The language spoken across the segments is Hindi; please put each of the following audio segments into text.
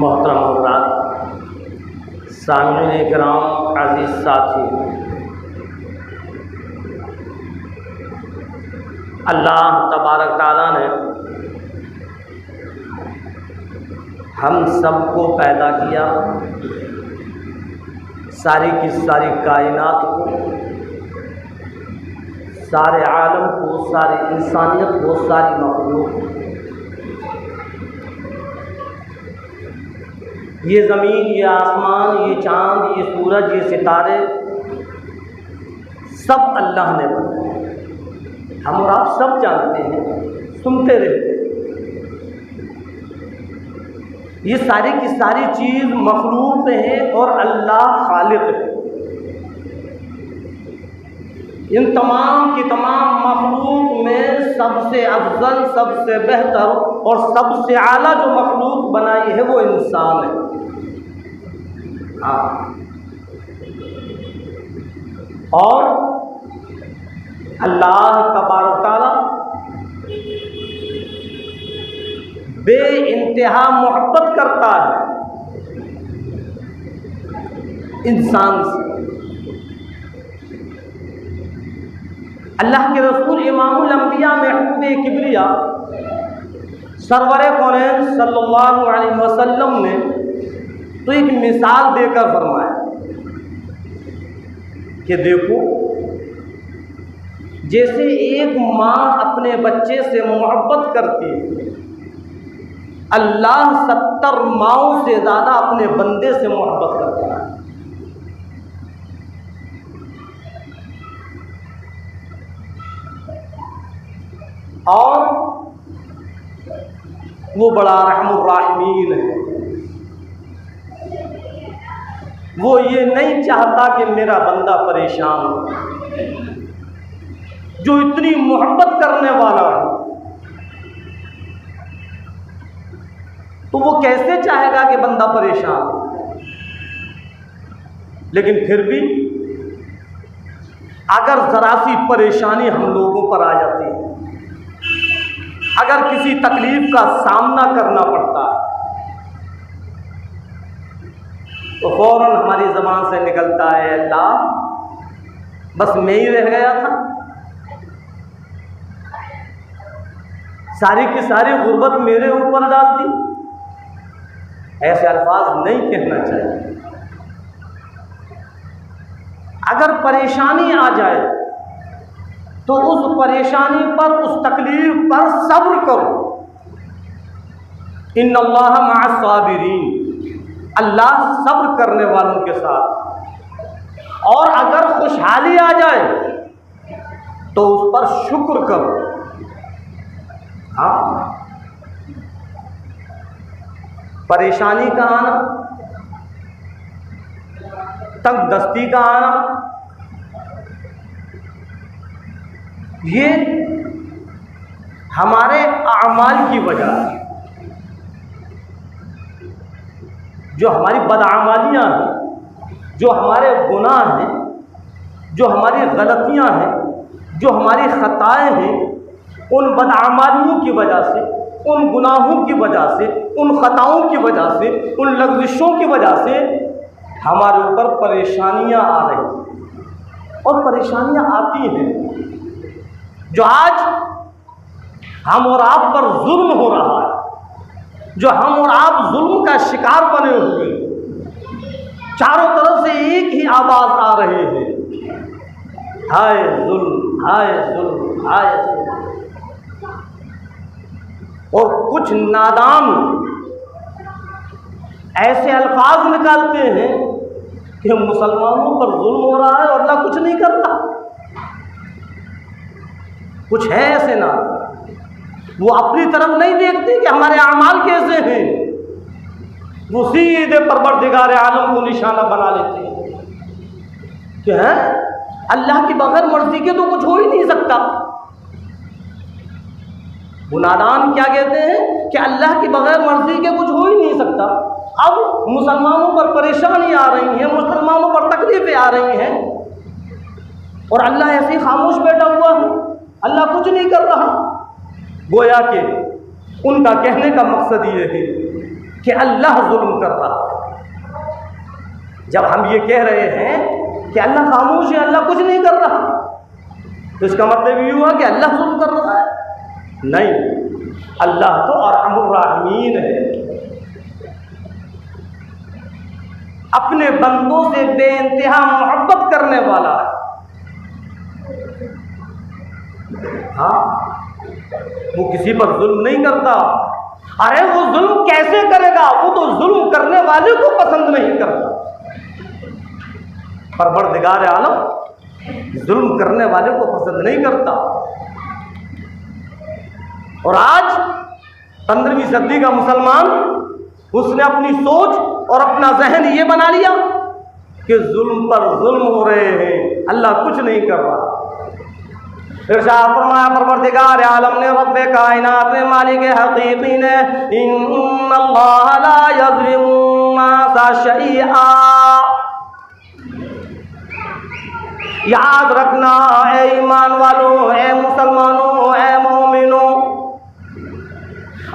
मोहतरम हज़रात, सामईन किराम, अज़ीज़ साथी, अल्लाह तबारक ताला ने हम सबको पैदा किया, सारी की सारी कायनात को, सारे आलम को, सारी इंसानियत को, सारी मखलूक को। ये ज़मीन, ये आसमान, ये चाँद, ये सूरज, ये सितारे सब अल्लाह ने बनाए। हम और आप सब जानते हैं, सुनते रहते हैं। ये सारी की सारी चीज़ मखलूक है और अल्लाह खालिक है। इन तमाम की तमाम मखलूक में सबसे अफजल, सबसे बेहतर और सबसे आला जो मखलूक बनाई है वो इंसान है। हाँ, और अल्लाह तबारक ताला बे इंतहा मोहब्बत करता है इंसान से। अल्लाह के रसूल इमामुल अंबिया महबूब किबरिया सरवर कौनैन सल्लल्लाहु अलैहि वसल्लम ने तो एक मिसाल देकर फरमाया कि देखो, जैसे एक माँ अपने बच्चे से मोहब्बत करती है, अल्लाह 70 माओं से ज़्यादा अपने बंदे से मोहब्बत करता है। और वो बड़ा रहमुर राहिमीन है। वो ये नहीं चाहता कि मेरा बंदा परेशान हो। जो इतनी मोहब्बत करने वाला हो तो वो कैसे चाहेगा कि बंदा परेशान हो। लेकिन फिर भी अगर ज़रा सी परेशानी हम लोगों पर आ जाती है, अगर किसी तकलीफ का सामना करना पड़ता है, तो फौरन हमारी ज़बान से निकलता है, अल्लाह बस मैं ही रह गया था, सारी की सारी गुर्बत मेरे ऊपर डाल दी। ऐसे अल्फाज नहीं कहना चाहिए। अगर परेशानी आ जाए तो उस परेशानी पर, उस तकलीफ पर सब्र करो। इन्नल्लाह मअस साबिरीन, अल्लाह सब्र करने वालों के साथ। और अगर खुशहाली आ जाए तो उस पर शुक्र करो। हाँ, परेशानी का आना, तंगदस्ती का आना, ये हमारे अमाल की वजह है। जो हमारी बदआमालियाँ हैं, जो हमारे गुनाह हैं, जो हमारी गलतियाँ हैं, जो हमारी खताएँ हैं, उन बदआमालियों की वजह से, उन गुनाहों की वजह से, उन खताओं की वजह से, उन लग़ज़िशों की वजह से हमारे ऊपर परेशानियां आ रही हैं। और परेशानियां आती हैं जो आज हम और आप पर जुल्म हो रहा है, जो हम और आप जुल्म का शिकार बने हुए, चारों तरफ से एक ही आवाज़ आ रही है, हाय जुल्म, हाय जुल्म, हाय जुल्म। और कुछ नादान ऐसे अल्फाज निकालते हैं कि मुसलमानों पर जुल्म हो रहा है और अल्लाह कुछ नहीं कर रहा। कुछ है ऐसे ना, वो अपनी तरफ नहीं देखते कि हमारे अमाल कैसे हैं, वो सीधे परवरदिगार आलम को निशाना बना लेते हैं कि है अल्लाह की बगैर मर्जी के तो कुछ हो ही नहीं सकता। वो नादान क्या कहते हैं कि अल्लाह की बगैर मर्जी के कुछ हो ही नहीं सकता। अब मुसलमानों पर परेशानी आ रही है, मुसलमानों पर तकलीफें आ रही हैं और अल्लाह ऐसे ही खामोश बैठा हुआ है, अल्लाह कुछ नहीं कर रहा। गोया कि उनका कहने का मकसद ये है कि अल्लाह जुल्म कर रहा है। जब हम ये कह रहे हैं कि अल्लाह खामोश है, अल्लाह कुछ नहीं कर रहा, तो इसका मतलब ये हुआ कि अल्लाह जुल्म कर रहा है? नहीं, अल्लाह तो अरहमुर राहिमीन है, अपने बंदों से बेइंतहा मोहब्बत करने वाला है। हाँ, वो किसी पर जुल्म नहीं करता। अरे वो जुल्म कैसे करेगा, वो तो जुल्म करने वाले को पसंद नहीं करता। परवरदिगार आलम जुल्म करने वाले को पसंद नहीं करता। और आज 15वीं सदी का मुसलमान, उसने अपनी सोच और अपना जहन ये बना लिया कि जुल्म पर जुल्म हो रहे हैं, अल्लाह कुछ नहीं कर रहा। इरशाद फरमाया परवरदिगार आलम ने, रब्बे कायनात ने, मालिक हकीकी ने, इन्नल्लाह ला यज़लिमु नासा शैआ। याद रखना ए ईमान वालों, ए मुसलमानों, ए मोमिनों,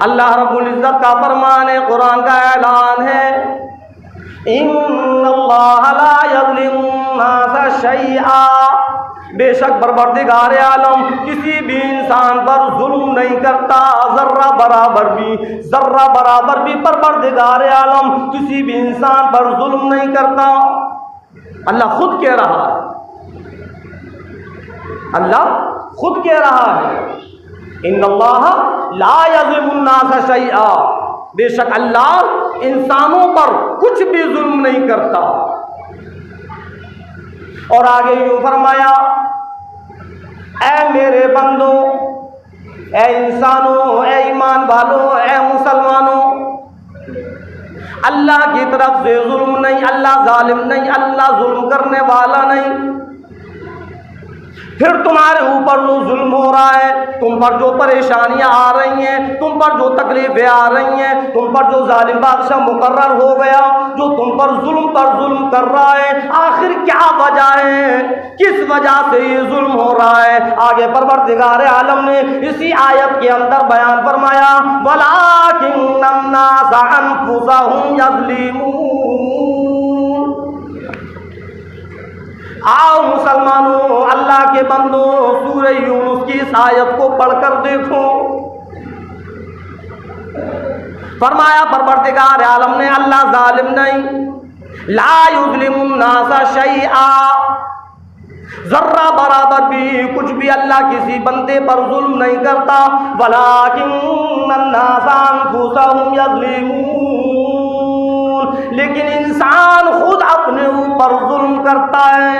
अल्लाह रब्बुल इज़्ज़त का फरमान है, कुरान का ऐलान है, इन्नल्लाह ला यज़लिमु नासा शैआ। बेशक परवरदिगार आलम किसी भी इंसान पर जुल्म नहीं करता, जर्रा बराबर भी परवरदिगार आलम किसी भी इंसान पर जुल्म नहीं करता। अल्लाह खुद कह रहा है, अल्लाह खुद कह रहा है, इन्नल्लाह ला यज़लिमु नासा शैआ। बेशक अल्लाह इंसानों पर कुछ भी जुल्म नहीं करता। और आगे यूं फरमाया, ऐ मेरे बंदों, ऐ इंसानों, ऐ ईमान वालों, ऐ मुसलमानों, अल्लाह की तरफ से जुल्म नहीं, अल्लाह जालिम नहीं, अल्लाह जुल्म करने वाला नहीं। फिर तुम्हारे ऊपर जो जुल्म हो रहा है, तुम पर जो परेशानियां आ रही हैं, तुम पर जो तकलीफें आ रही हैं, तुम पर जो जालिम बादशाह मुकर्रर हो गया, जो तुम पर जुल्म कर रहा है, आखिर क्या वजह है, किस वजह से ये जुल्म हो रहा है? आगे परवरदिगार आलम ने इसी आयत के अंदर बयान फरमाया, वलाकिन्नन्नास अनफुसहुम यज़लिमून। आओ मुसलमानों, अल्लाह के बंदो, सूरह यूनुस की इस आयत को पढ़कर देखो। फरमाया परवरदिगार आलम ने, अल्लाह जालिम नहीं, ला युज़लिमुन नासा शैआ, जर्रा बराबर भी कुछ भी अल्लाह किसी बंदे पर जुल्म नहीं करता। वलाकिन्नन्नास अनफुसहुम यज़लिमून, लेकिन इंसान खुद अपने ऊपर जुल्म करता है।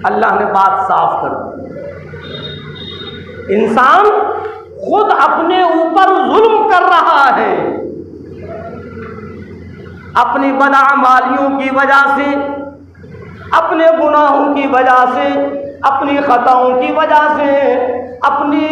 अल्लाह ने बात साफ कर दी, इंसान खुद अपने ऊपर जुल्म कर रहा है, अपनी बदअमालियों की वजह से, अपने गुनाहों की वजह से, अपनी खताओं की वजह से, अपनी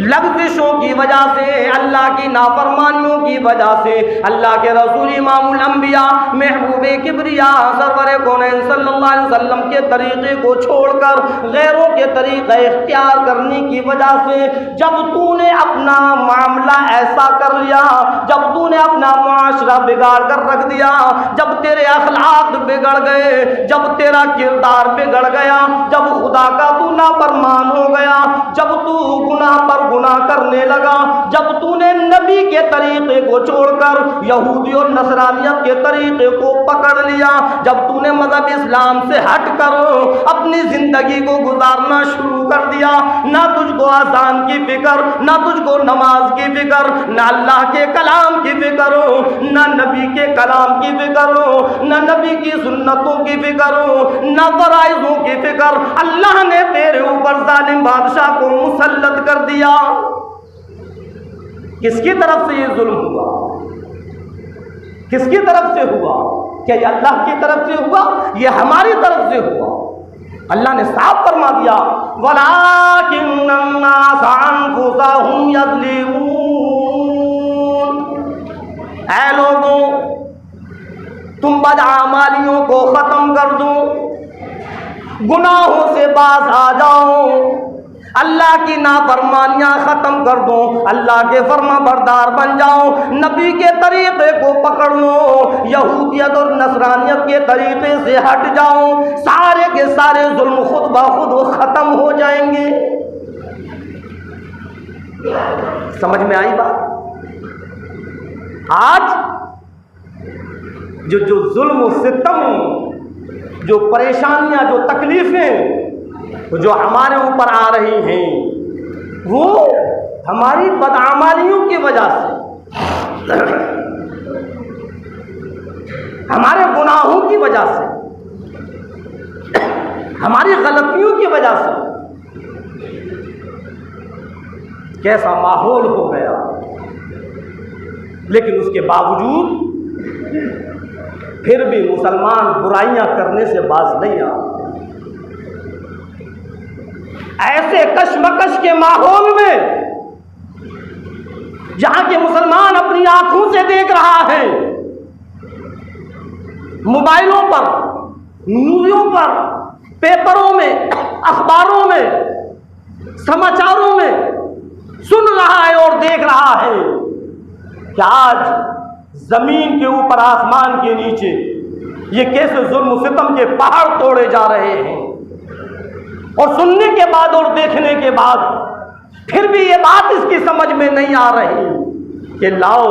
लग़्ज़िशों की वजह से, अल्लाह की नाफरमानियों की वजह से, अल्लाह के रसूल इमामुल अंबिया महबूबे किबरिया सरवरे कौनैन सल्लल्लाहु अलैहि वसल्लम के तरीक़े को छोड़कर गैरों के तरीक़े इख्तियार करने की वजह से, जब तूने अपना मामला ऐसा कर लिया, जब तूने अपना मुआशरा बिगाड़ कर रख दिया, जब तेरे अखलाक बिगड़ गए, जब तेरा किरदार बिगड़ गया, जब खुदा का तू नाफरमान हो गया, जब तू गुनाह पर गुनाह करने लगा, जब तूने नबी के तरीक़े को छोड़कर यहूदी और नसरानियत के तरीक़े को पकड़ लिया, जब तूने मज़हब इस्लाम से हट कर अपनी ज़िंदगी को गुजारना शुरू कर दिया, ना तुझको आज़ान की फिक्र, ना तुझको नमाज की फिक्र, ना अल्लाह के कलाम की फिक्र हो, ना नबी के कलाम की फिक्र हो, ना नबी की सुन्नतों की फिक्र हो, ना फराइज़ों की फिक्र, अल्लाह ने तेरे ऊपर जालिम बादशाह को मुसल्लत कर दिया। किसकी तरफ से ये जुल्म हुआ? किसकी तरफ से हुआ? क्या ये अल्लाह की तरफ से हुआ? ये हमारी तरफ से हुआ? अल्लाह ने साफ फरमा दिया, वलाकिन्नन्नास अनफुसहुम यज़लिमून। ऐ लोगों, तुम बदअमालियों को खत्म कर दो, गुनाहों से बाज आ जाओ, अल्लाह की नाफरमानियां खत्म कर दो, अल्लाह के फर्मा बरदार बन जाओ, नबी के तरीक़े को पकड़ लो, यहूदियत और नसरानियत के तरीक़े से हट जाओ, सारे के सारे जुल्म खुद ब खुद खत्म हो जाएंगे। समझ में आई बात? आज जो जुल्म सितम, जो परेशानियां, जो तकलीफें जो हमारे ऊपर आ रही हैं, वो हमारी बदअमालियों की वजह से, हमारे गुनाहों की वजह से, हमारी गलतियों की वजह से। कैसा माहौल हो गया, लेकिन उसके बावजूद फिर भी मुसलमान बुराइयां करने से बाज नहीं आ। ऐसे कशमकश के माहौल में जहां के मुसलमान अपनी आंखों से देख रहा है, मोबाइलों पर, न्यूज़ों पर, पेपरों में, अखबारों में, समाचारों में सुन रहा है और देख रहा है कि आज जमीन के ऊपर, आसमान के नीचे ये कैसे जुल्म सितम के पहाड़ तोड़े जा रहे हैं। और सुनने के बाद और देखने के बाद फिर भी ये बात इसकी समझ में नहीं आ रही कि लाओ,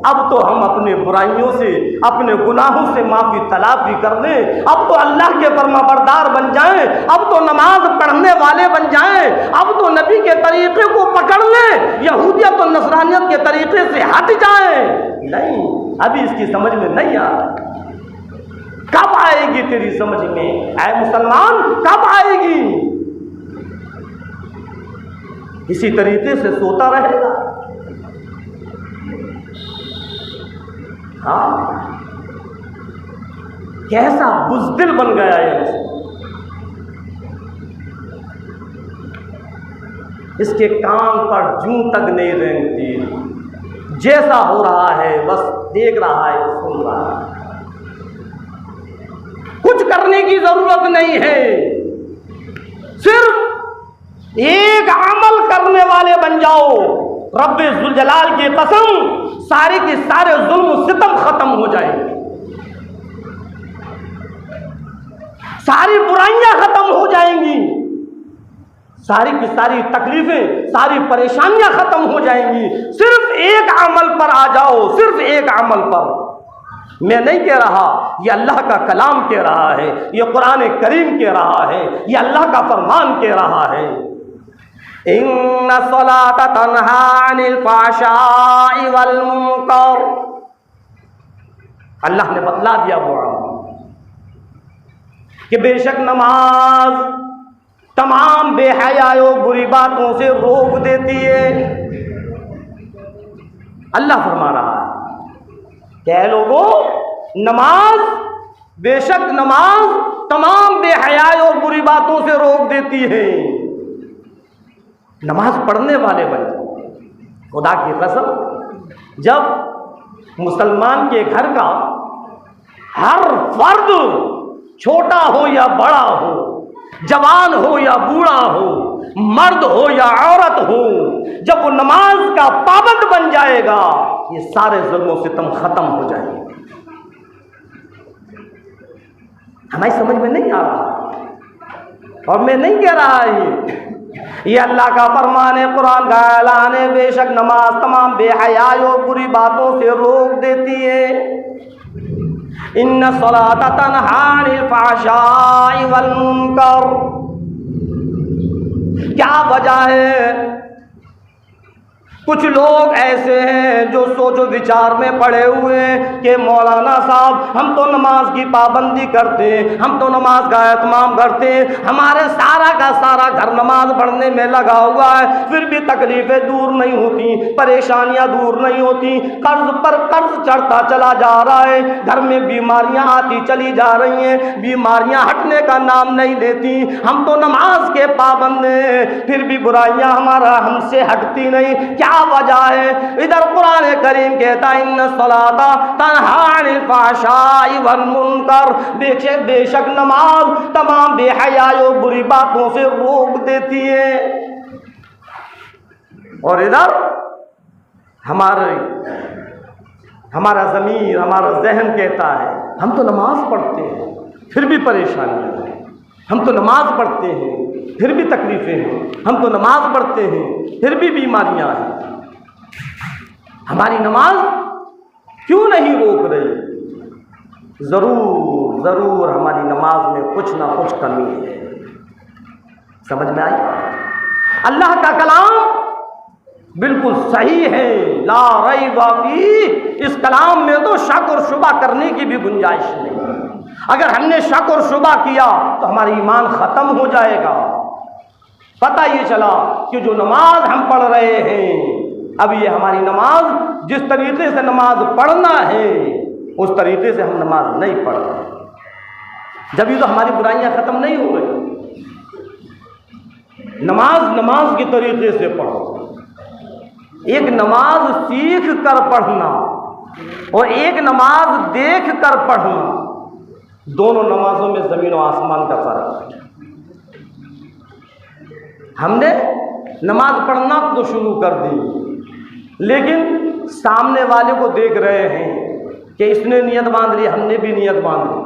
अब तो हम अपने बुराइयों से, अपने गुनाहों से माफ़ी तलाफ़ी कर लें, अब तो अल्लाह के फरमाबरदार बन जाएं, अब तो नमाज पढ़ने वाले बन जाएं, अब तो नबी के तरीक़े को पकड़ लें, यहूदियत और नसरानियत के तरीक़े से हट जाएं। नहीं, अभी इसकी समझ में नहीं आ रही। कब आएगी तेरी समझ में? ऐ मुसलमान, कब आएगी? इसी तरीके से सोता रहेगा? हाँ, कैसा बुज़दिल बन गया है। इसके कान पर जूं तक नहीं रेंगती। जैसा हो रहा है बस देख रहा है, सुन रहा है, कुछ करने की जरूरत नहीं है। सिर्फ एक अमल करने वाले बन जाओ, रब्बे जुल जलाल की कसम, सारे के सारे जुल्म सितम खत्म हो जाएंगे, सारी बुराइयां खत्म हो जाएंगी, सारी की सारी तकलीफें, सारी परेशानियां खत्म हो जाएंगी। सिर्फ एक अमल पर आ जाओ, सिर्फ एक अमल पर। मैं नहीं कह रहा, ये अल्लाह का कलाम कह रहा है, ये कुरान करीम कह रहा है, ये अल्लाह का फरमान कह रहा है। इन्ना सलात तन्हा अनिल फ़ाशाइ वल मुनकर, अल्लाह ने बतला दिया वो कि बेशक नमाज तमाम बेहयाओं बुरी बातों से रोक देती है। अल्लाह फरमा रहा है क्या लोगों, नमाज, बेशक नमाज तमाम बेहयाई और बुरी बातों से रोक देती है। नमाज पढ़ने वाले बने। खुदा की कसम, जब मुसलमान के घर का हर फर्द, छोटा हो या बड़ा हो, जवान हो या बूढ़ा हो, मर्द हो या औरत हो, जब वो नमाज का पाबंद बन जाएगा, ये सारे जुल्म सितम खत्म हो जाएंगे। हमारी समझ में नहीं आ रहा, और मैं नहीं कह रहा ये अल्लाह का फरमान है, कुरान का ऐलान है। बेशक नमाज तमाम बेहयाई और बुरी बातों से रोक देती है। इन्ना सलात तन्हा अनिल फ़ाशाइ वल मुनकर, क्या वजह है? कुछ लोग ऐसे हैं जो सोचो विचार में पड़े हुए हैं कि मौलाना साहब हम तो नमाज की पाबंदी करते हैं, हम तो नमाज का एहतमाम करते हैं, हमारे सारा का सारा घर नमाज पढ़ने में लगा हुआ है, फिर भी तकलीफें दूर नहीं होती, परेशानियां दूर नहीं होती, कर्ज पर कर्ज चढ़ता चला जा रहा है, घर में बीमारियां आती चली जा रही हैं, बीमारियां हटने का नाम नहीं लेती। हम तो नमाज के पाबंद हैं, फिर भी बुराइयां हमारा हमसे हटती नहीं, क्या वजह है? इधर कुरान करीम कहता है इन्ना सलाता तन्हा अनिल फ़ाशाइ वल मुनकर, बेशक नमाज तमाम बेहयाई और बुरी बातों से रोक देती है। और इधर हमारा ज़मीर, हमारा जहन कहता है हम तो नमाज पढ़ते हैं फिर भी परेशानियाँ हैं, हम तो नमाज पढ़ते हैं फिर भी तकलीफ़ें हैं, हम तो नमाज पढ़ते हैं फिर भी बीमारियां हैं। हमारी नमाज क्यों नहीं रोक रही? ज़रूर हमारी नमाज में कुछ ना कुछ कमी है। समझ में आई? अल्लाह का कलाम बिल्कुल सही है, ला रैब फीह, इस कलाम में तो शक और शुबा करने की भी गुंजाइश नहीं। अगर हमने शक और शुबा किया तो हमारा ईमान ख़त्म हो जाएगा। पता ये चला कि जो नमाज हम पढ़ रहे हैं, अब ये हमारी नमाज, जिस तरीके से नमाज पढ़ना है उस तरीके से हम नमाज नहीं पढ़ रहे, जब तो हमारी बुराइयां ख़त्म नहीं हो रही। नमाज के तरीके से पढ़ो। एक नमाज सीख कर पढ़ना और एक नमाज देख कर पढ़ना, दोनों नमाजों में ज़मीन और आसमान का फ़र्क है। हमने नमाज पढ़ना तो शुरू कर दी, लेकिन सामने वाले को देख रहे हैं कि इसने नियत बांध ली, हमने भी नियत बांध ली,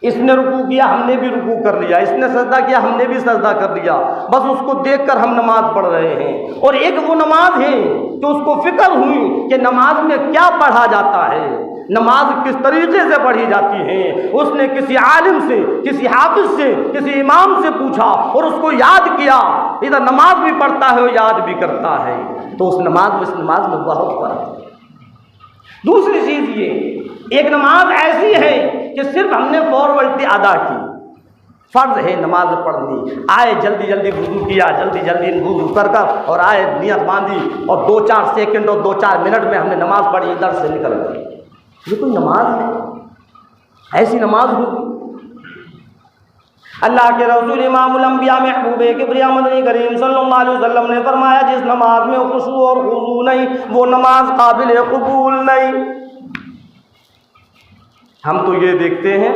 इसने रुकू किया हमने भी रुकू कर लिया, इसने सजदा किया हमने भी सजदा कर लिया, बस उसको देखकर हम नमाज पढ़ रहे हैं। और एक वो नमाज है कि उसको फिक्र हुई कि नमाज में क्या पढ़ा जाता है, नमाज किस तरीके से पढ़ी जाती है। उसने किसी आलिम से, किसी हाफिज से, किसी इमाम से पूछा और उसको याद किया। इधर नमाज भी पढ़ता है और याद भी करता है, तो उस नमाज में, इस नमाज में बहुत फर्क है। दूसरी चीज़ ये, एक नमाज ऐसी है कि सिर्फ हमने फॉर्मेलिटी अदा की, फ़र्ज है नमाज पढ़नी, आए जल्दी जल्दी वुज़ू किया, जल्दी जल्दी वुज़ू कर और आए नियत बांधी और 2-4 सेकंड और 2-4 मिनट में हमने नमाज पढ़ी, इधर से निकल गई। ये कोई नमाज है? ऐसी नमाज होगी? अल्लाह के रसूल इमामुल अंबिया महबूब किबरिया मदनी करीम सल्लल्लाहु अलैहि वसल्लम ने फरमाया, जिस नमाज में खुशू और खुजू नहीं वो नमाज काबिल कबूल नहीं। हम तो ये देखते हैं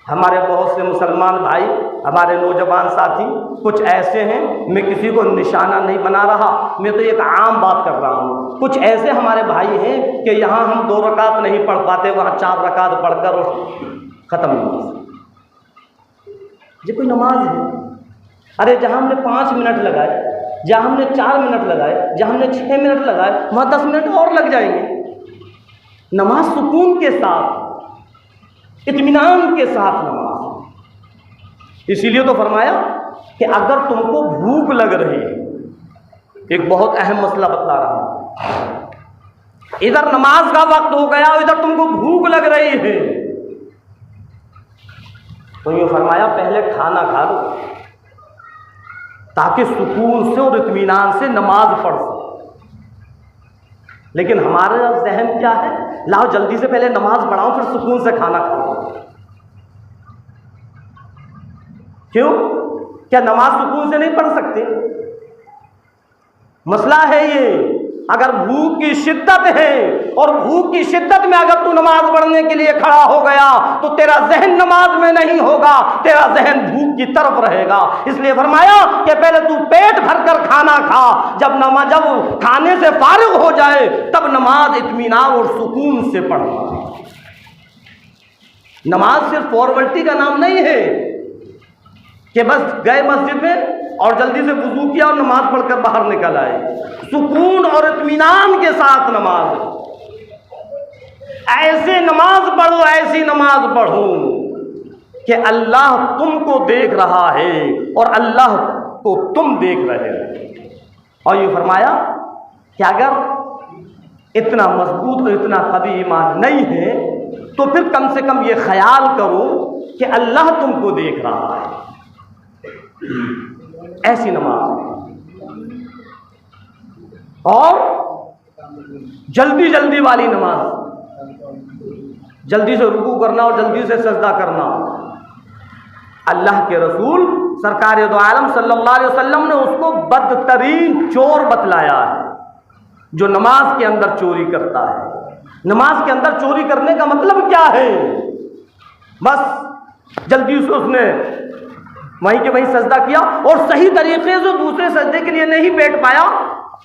हमारे बहुत से मुसलमान भाई, हमारे नौजवान साथी कुछ ऐसे हैं, मैं किसी को निशाना नहीं बना रहा, मैं तो एक आम बात कर रहा हूँ। कुछ ऐसे हमारे भाई हैं कि यहाँ हम 2 रकात नहीं पढ़ पाते, वहाँ 4 रकात पढ़कर ख़त्म नमाज। ये कोई नमाज है? अरे जहाँ हमने 5 मिनट लगाए, जहाँ हमने 4 मिनट लगाए, जहाँ हमने 6 मिनट लगाए, वहाँ 10 मिनट और लग जाएंगे। नमाज सुकून के साथ, इत्मीनान के साथ नमाज। इसीलिए तो फरमाया कि अगर तुमको भूख लग रही है, एक बहुत अहम मसला बतला रहा हूँ, इधर नमाज का वक्त हो गया, इधर तुमको भूख लग रही है, तो ये फरमाया पहले खाना खा लो ताकि सुकून से और इत्मीनान से नमाज पढ़ सको। लेकिन हमारा जहन क्या है, लाओ जल्दी से पहले नमाज पढ़ाओ फिर सुकून से खाना खाओ। क्यों? क्या नमाज सुकून से नहीं पढ़ सकते? मसला है ये। अगर भूख की शिद्दत है और भूख की शिद्दत में अगर तू नमाज पढ़ने के लिए खड़ा हो गया तो तेरा जहन नमाज में नहीं होगा, तेरा जहन भूख की तरफ रहेगा। इसलिए फरमाया कि पहले तू पेट भरकर खाना खा, जब खाने से फारिग हो जाए तब नमाज इत्मीनान और सुकून से पढ़ना। नमाज सिर्फ फॉर्मेलिटी का नाम नहीं है कि बस गए मस्जिद में और जल्दी से वुजू किया और नमाज पढ़कर बाहर निकल आए। सुकून और इत्मीनान के साथ नमाज, ऐसे नमाज पढ़ो, ऐसी नमाज पढ़ो कि अल्लाह तुमको देख रहा है और अल्लाह को तुम देख रहे हो। और ये फरमाया कि अगर इतना मजबूत और इतना कवी ईमान नहीं है तो फिर कम से कम ये ख्याल करो कि अल्लाह तुमको देख रहा है। ऐसी नमाज। और जल्दी जल्दी वाली नमाज, जल्दी से रुकू करना और जल्दी से सजदा करना। अल्लाह के रसूल सरकार दो आलम सल्लल्लाहु अलैहि वसल्लम ने उसको बदतरीन चोर बतलाया है, जो नमाज के अंदर चोरी करता है। नमाज के अंदर चोरी करने का मतलब क्या है? बस जल्दी से उसने वहीं के वहीं सजदा किया और सही तरीके से दूसरे सजदे के लिए नहीं बैठ पाया,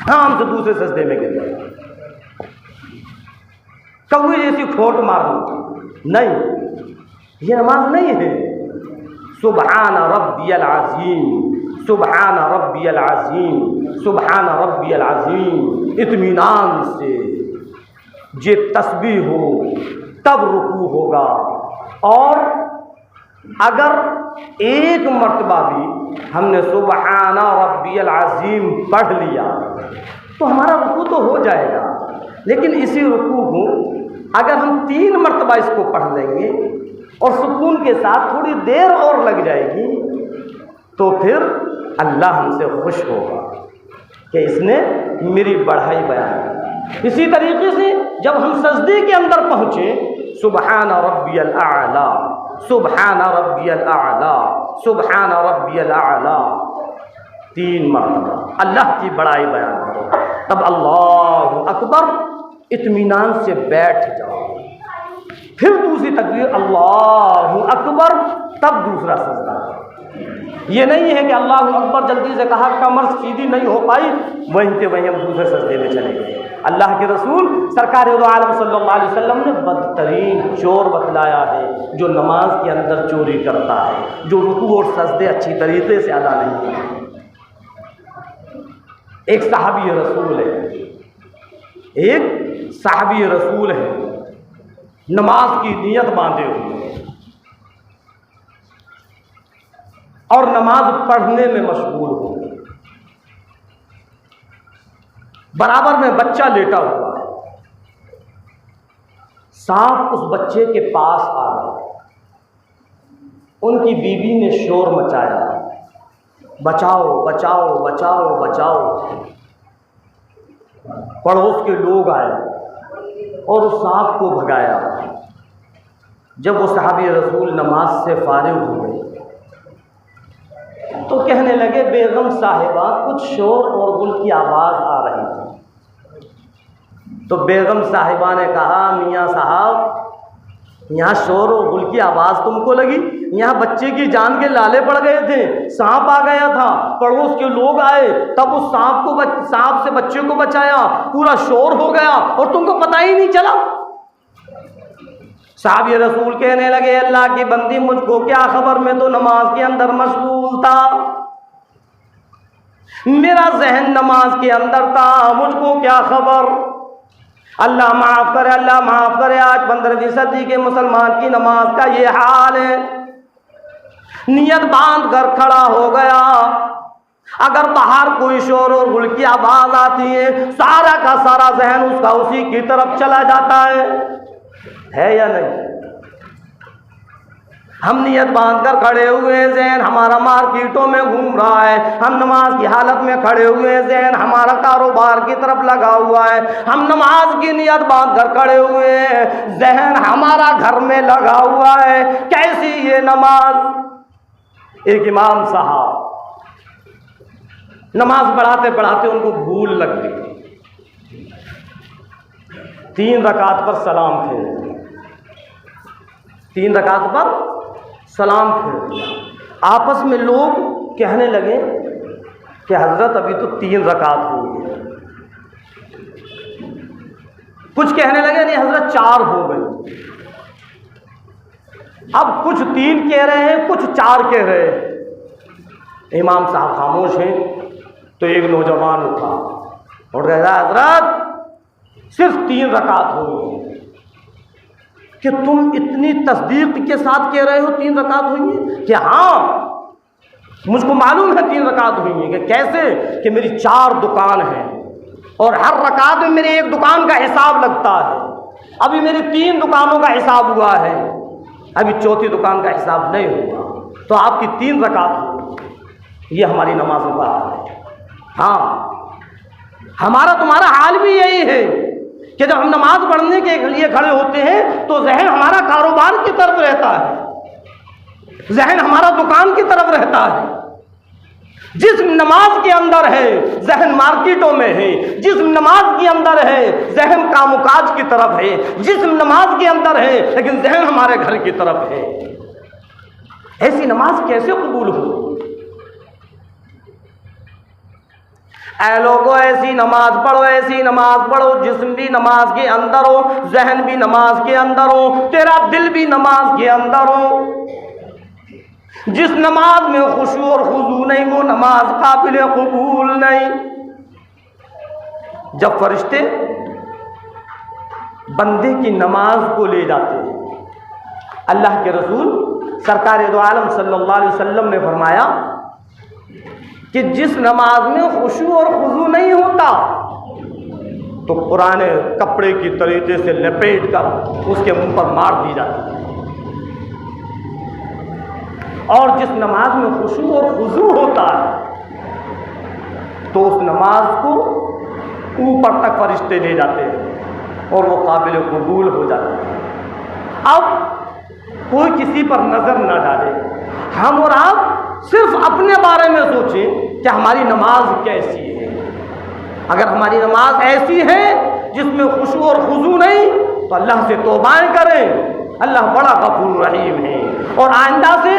ठाम से दूसरे सजदे में गिर गया। कौवे जैसी खोट मारनी नहीं, ये नमाज नहीं है। सुबहान रब्बियल अज़ीम, सुबहान रब्बियल अज़ीम, सुबहान रब्बियल अज़ीम। इत्मीनान से जे तस्बीह हो तब रुकू होगा। और अगर एक मर्तबा भी हमने सुबहान रब्बियल अज़ीम पढ़ लिया तो हमारा रुकू तो हो जाएगा। लेकिन इसी रुकू को अगर हम 3 मर्तबा इसको पढ़ लेंगे और सुकून के साथ थोड़ी देर और लग जाएगी तो फिर अल्लाह हमसे खुश होगा कि इसने मेरी बढ़ाई बयान। इसी तरीके से जब हम सजदे के अंदर पहुँचे, सुबहान रब्बियल आला, सुबहान रब्बियल आला, सुबहान रब्बियल आला 3 मरतबा अल्लाह की बड़ाई बयान करो, तब अल्लाहु अकबर इत्मीनान से बैठ जाओ। फिर दूसरी तकबीर अल्लाहु अकबर, तब दूसरा सजदा। ये नहीं है कि अल्लाहु अकबर जल्दी से कहा, कमर सीधी नहीं हो पाई, वहीं के वहीं हम दूसरे सजदे में चले गए। अल्लाह के रसूल सरकार दो आलम सल्लल्लाहु अलैहि वसल्लम ने बदतरीन चोर बतलाया है, जो नमाज के अंदर चोरी करता है, जो रुकू और सजदे अच्छी तरीके से अदा नहीं करता। एक सहाबी रसूल है, एक सहाबी रसूल है, नमाज की नियत बांधे हुए और नमाज पढ़ने में मशगूल हो। बराबर में बच्चा लेटा हुआ है, सांप उस बच्चे के पास आ गया। उनकी बीवी ने शोर मचाया, बचाओ बचाओ बचाओ बचाओ। पड़ोस के लोग आए और उस सांप को भगाया। जब वो सहाबी रसूल नमाज से फारिग हुए तो कहने लगे बेगम साहिबा कुछ शोर और गुल की आवाज़ आ रही थी। तो बेगम साहिबा ने कहा मियाँ साहब यहाँ शोर और गुल की आवाज़ तुमको लगी, यहाँ बच्चे की जान के लाले पड़ गए थे, सांप आ गया था, पड़ोस के लोग आए तब उस सांप से बच्चे को बचाया, पूरा शोर हो गया और तुमको पता ही नहीं चला। साहब ये रसूल कहने लगे अल्लाह की बंदी मुझको क्या खबर, मैं तो नमाज के अंदर मशगूल था, मेरा जहन नमाज के अंदर था, मुझको क्या खबर। अल्लाह माफ़ करे, अल्लाह माफ़ करे, आज 15वीं सदी के मुसलमान की नमाज का ये हाल है। नियत बांध कर खड़ा हो गया, अगर बाहर कोई शोर और गुल की आवाज़ आती है सारा का सारा जहन उसका उसी की तरफ चला जाता है या नहीं। हम नियत बांध कर खड़े हुए हैं, जहन हमारा मार्केटों में घूम रहा है, हम नमाज की हालत में खड़े हुए हैं, जहन हमारा कारोबार की तरफ लगा हुआ है, हम नमाज की नियत बांध कर खड़े हुए हैं, जहन हमारा घर में लगा हुआ है। कैसी ये नमाज। एक इमाम साहब नमाज पढ़ाते पढ़ाते उनको भूल लग गई, 3 रकात पर सलाम फेर दिया, 3 रकात पर सलाम फेर दिया। आपस में लोग कहने लगे कि हजरत अभी तो 3 रकात हुई है, कुछ कहने लगे नहीं हजरत 4 हो गई, अब कुछ 3 कह रहे हैं कुछ 4 कह रहे हैं। इमाम साहब खामोश हैं तो एक नौजवान उठा और कह रहा हजरत सिर्फ 3 रकात हुई है। कि तुम इतनी तस्दीक के साथ कह रहे हो 3 रकात हुई है? कि हाँ मुझको मालूम है 3 रकात हुई है। कि कैसे? कि मेरी 4 दुकान है और हर रकात में मेरी एक दुकान का हिसाब लगता है। अभी मेरी 3 दुकानों का हिसाब हुआ है, अभी 4थी दुकान का हिसाब नहीं हुआ, तो आपकी 3 रकात हुई। ये हमारी नमाजों का हाल है। हाँ हमारा तुम्हारा हाल भी यही है कि जब हम नमाज पढ़ने के लिए खड़े होते हैं तो जहन हमारा कारोबार की तरफ रहता है, जहन हमारा दुकान की तरफ रहता है। जिस नमाज के अंदर है जहन मार्केटों में है, जिस नमाज के अंदर है जहन कामकाज की तरफ है, जिस नमाज के अंदर है लेकिन जहन हमारे घर की तरफ है। ऐसी नमाज कैसे कबूल हो? ऐ लोगों ऐसी नमाज पढ़ो, ऐसी नमाज पढ़ो जिस्म भी नमाज के अंदर हो, जहन भी नमाज के अंदर हो, तेरा दिल भी नमाज के अंदर हो। जिस नमाज में खुशू और खुजू नहीं वो नमाज काबिल कबूल नहीं। जब फरिश्ते बंदे की नमाज को ले जाते हैं, अल्लाह के रसूल सरकार दो आलम सल्लल्लाहु अलैहि वसल्लम ने फरमाया कि जिस नमाज में खुशू और खुजू नहीं होता तो पुराने कपड़े की तरीके से लपेट कर उसके मुंह पर मार दी जाती है, और जिस नमाज में खुशू और खुजू होता है तो उस नमाज को ऊपर तक फरिश्ते ले जाते हैं और वो काबिल कबूल हो जाती है। अब कोई किसी पर नजर न डाले, हम और आप सिर्फ अपने बारे में सोचें कि हमारी नमाज कैसी है। अगर हमारी नमाज ऐसी है जिसमें खुशू और खुजू नहीं तो अल्लाह से तौबाएं करें, अल्लाह बड़ा गफूर रहीम है। और आइंदा से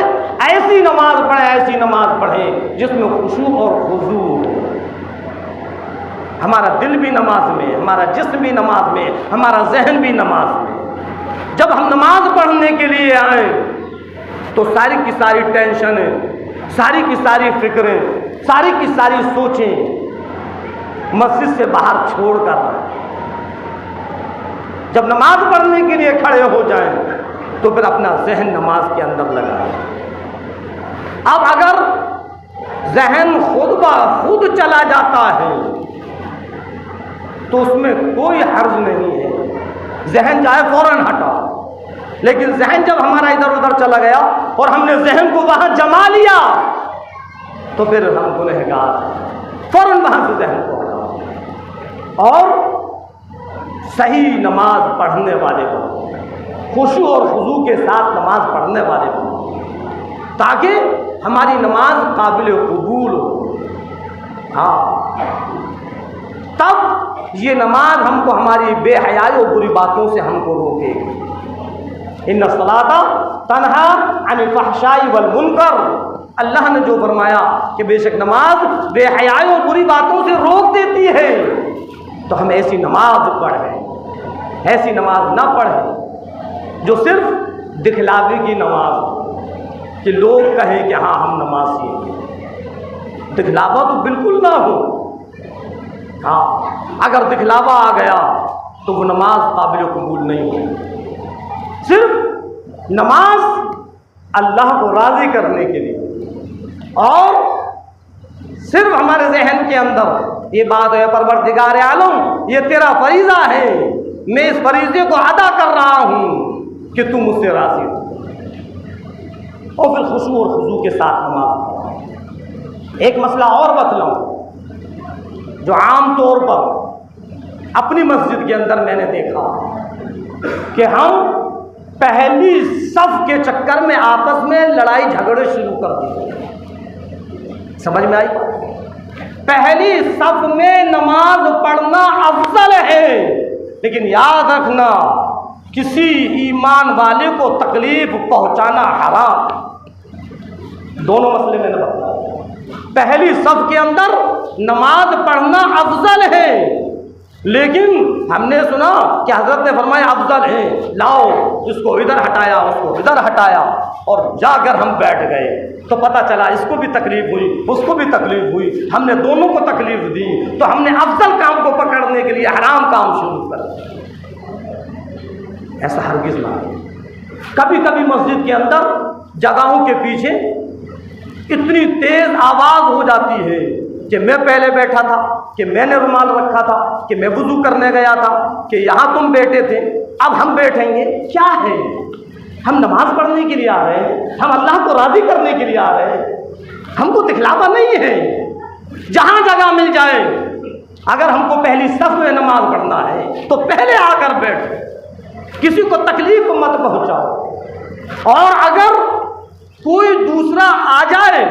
ऐसी नमाज पढ़ें, ऐसी नमाज पढ़ें जिसमें खुशू और खुजू हो। हमारा दिल भी नमाज में, हमारा जिस्म भी नमाज में, हमारा जहन भी नमाज में। जब हम नमाज पढ़ने के लिए आए तो सारी की सारी टेंशनें, सारी की सारी फिक्रें, सारी की सारी सोचें मस्जिद से बाहर छोड़ कर आए। जब नमाज पढ़ने के लिए खड़े हो जाएं तो फिर अपना जहन नमाज के अंदर लगाएं। अब अगर जहन खुद ब खुद चला जाता है तो उसमें कोई हर्ज नहीं है, जहन चाहे फौरन हटा। लेकिन जहन जब हमारा इधर उधर चला गया और हमने जहन को वहां जमा लिया तो फिर हम गुनहगार, फौरन वहां से जहन को हटाओ और सही नमाज पढ़ने वाले को, खुशू और खुजू के साथ नमाज पढ़ने वाले को, ताकि हमारी नमाज काबिल कबूल हो। हाँ, तब ये नमाज हमको हमारी बेहयाई और बुरी बातों से हमको रोके। इन्ना सलाता तन्हा अनिल फहशाई वल मुनकर, अल्लाह ने जो फरमाया कि बेशक नमाज बेहयाई और बुरी बातों से रोक देती है। तो हम ऐसी नमाज पढ़ें, ऐसी नमाज ना पढ़ें जो सिर्फ दिखलावे की नमाज हो, कि लोग कहें कि हाँ हम नमाजी हैं। दिखलावा तो बिल्कुल ना हो। हाँ, अगर दिखलावा आ गया तो वो नमाज काबिल कबूल नहीं हो। सिर्फ नमाज अल्लाह को राज़ी करने के लिए, और सिर्फ हमारे जहन के अंदर ये बात है परवरदिगार आलम ये तेरा फरीज़ा है, मैं इस फरीज़े को अदा कर रहा हूँ कि तू मुझसे राज़ी हो, और फिर खुशू और खुशू के साथ नमाज पढ़ो। एक मसला और बतलाऊँ जो आम तौर पर अपनी मस्जिद के अंदर मैंने देखा कि हम पहली सफ के चक्कर में आपस में लड़ाई झगड़े शुरू कर दिए। समझ में आई? पहली सफ में नमाज पढ़ना अफजल है, लेकिन याद रखना किसी ईमान वाले को तकलीफ पहुंचाना हराम। दोनों मसले मैंने बताया। पहली सफ के अंदर नमाज पढ़ना अफजल है, लेकिन हमने सुना कि हजरत ने फरमाया अफजल है, लाओ इसको इधर हटाया उसको इधर हटाया, और जाकर हम बैठ गए तो पता चला इसको भी तकलीफ हुई उसको भी तकलीफ हुई, हमने दोनों को तकलीफ दी, तो हमने अफजल काम को पकड़ने के लिए हराम काम शुरू कर दिया। ऐसा हरगिज़ ना। कभी कभी मस्जिद के अंदर जगहों के पीछे इतनी तेज आवाज़ हो जाती है कि मैं पहले बैठा था, कि मैंने रुमाल रखा था, कि मैं वुज़ू करने गया था, कि यहाँ तुम बैठे थे अब हम बैठेंगे। क्या है? हम नमाज पढ़ने के लिए आ रहे हैं, हम अल्लाह को राज़ी करने के लिए आ रहे हैं, हमको दिखलावा नहीं है। जहाँ जगह मिल जाए, अगर हमको पहली सफ में नमाज पढ़ना है तो पहले आकर बैठो, किसी को तकलीफ मत पहुँचाओ। और अगर कोई दूसरा आ जाए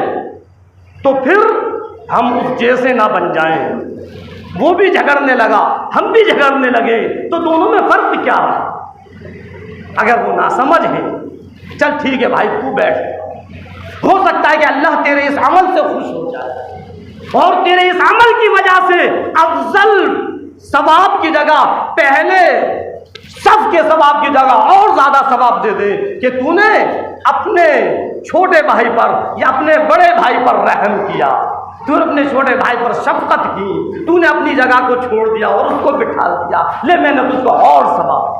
तो फिर हम उस जैसे ना बन जाएं, वो भी झगड़ने लगा हम भी झगड़ने लगे, तो दोनों में फर्क क्या है? अगर वो नासमझ है, चल ठीक है भाई तू बैठ, हो सकता है कि अल्लाह तेरे इस अमल से खुश हो जाए और तेरे इस अमल की वजह से अफजल सवाब की जगह पहले सफ के सवाब की जगह और ज्यादा सवाब दे दे कि तूने अपने छोटे भाई पर या अपने बड़े भाई पर रहम किया, तूने अपने छोटे भाई पर शफकत की, तूने अपनी जगह को छोड़ दिया और उसको बिठा दिया, ले मैंने तुझको और सवाब।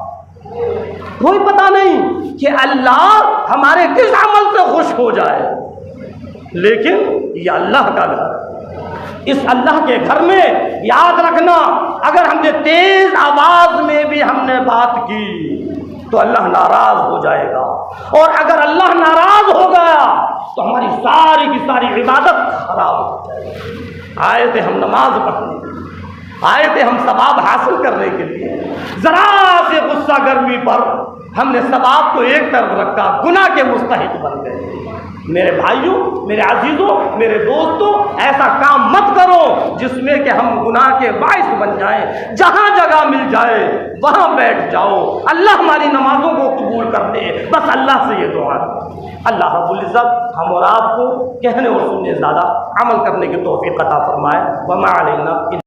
कोई पता नहीं कि अल्लाह हमारे किस अमल से खुश हो जाए, लेकिन ये अल्लाह का घर, इस अल्लाह के घर में याद रखना अगर हमने तेज आवाज में भी हमने बात की तो अल्लाह नाराज हो जाएगा, और अगर अल्लाह नाराज हो गया तो हमारी सारी की सारी इबादत खराब हो जाएगी। आए थे हम नमाज पढ़ने, आए थे हम सवाब हासिल करने के लिए, जरा से गुस्सा गर्मी पर हमने सवाब को एक तरफ रखा, गुनाह के मुस्तहिक बन गए। मेरे भाइयों, मेरे अजीजों, मेरे दोस्तों, ऐसा काम मत करो जिसमें कि हम गुनाह के बाइस बन जाएं। जहाँ जगह मिल जाए वहाँ बैठ जाओ। अल्लाह हमारी नमाजों को कबूल कर दे, बस अल्लाह से ये दुआ है। अल्लाह रब्बुल इज़्ज़त हम और आपको कहने और सुनने ज़्यादा अमल करने की तौफीक अता फरमाए। वमा अलैना।